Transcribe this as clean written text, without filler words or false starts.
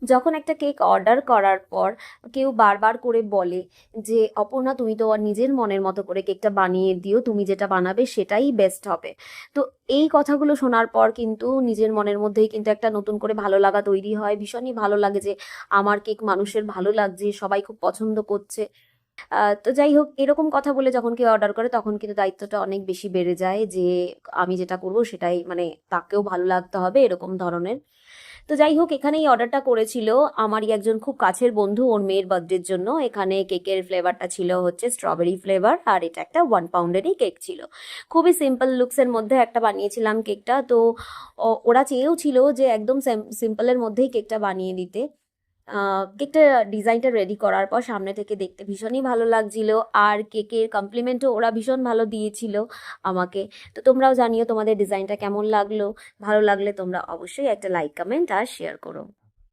যখন একটা cake order করার পর কেউ বারবার করে বলে যে অপর্ণা তুমি তো আর নিজের মনের মতো করে কেকটা বানিয়ে দিও, তুমি যেটা বানাবে সেটাই বেস্ট হবে। তো এই কথাগুলো শোনার পর কিন্তু নিজের মনের মধ্যেই কিন্তু একটা নতুন করে ভালো লাগা তৈরি হয়, ভীষণই ভালো লাগে যে আমার কেক মানুষের ভালো লাগছে, সবাই খুব পছন্দ করছে। তো যাই হোক, এরকম কথা বলে যখন কেউ অর্ডার করে তখন কিন্তু দায়িত্বটা অনেক বেশি বেড়ে যায় যে আমি যেটা করবো সেটাই মানে তাকেও ভালো লাগতে হবে, এরকম ধরনের। তো যাই হোক, এখানে এই অর্ডারটা করেছিল আমারই একজন খুব কাছের বন্ধু, ওর মেয়ের বার্থডের জন্য। এখানে কেকের ফ্লেভারটা ছিল হচ্ছে স্ট্রবেরি ফ্লেভার, আর এটা একটা 1 পাউন্ডেরই কেক ছিল। খুবই সিম্পল লুকসের মধ্যে একটা বানিয়েছিলাম কেকটা। তো ওরা চেয়েও ছিল যে একদম সিম্পলের মধ্যেই কেকটা বানিয়ে দিতে। কেকটা ডিজাইনটা রেডি করার পর সামনে থেকে দেখতে ভীষণই ভালো লাগছিল, আর কেকের কমপ্লিমেন্টও ওরা ভীষণ ভালো দিয়েছিল আমাকে। তো তোমরাও জানিও তোমাদের ডিজাইনটা কেমন লাগলো। ভালো লাগলে তোমরা অবশ্যই একটা লাইক, কমেন্ট আর শেয়ার করো।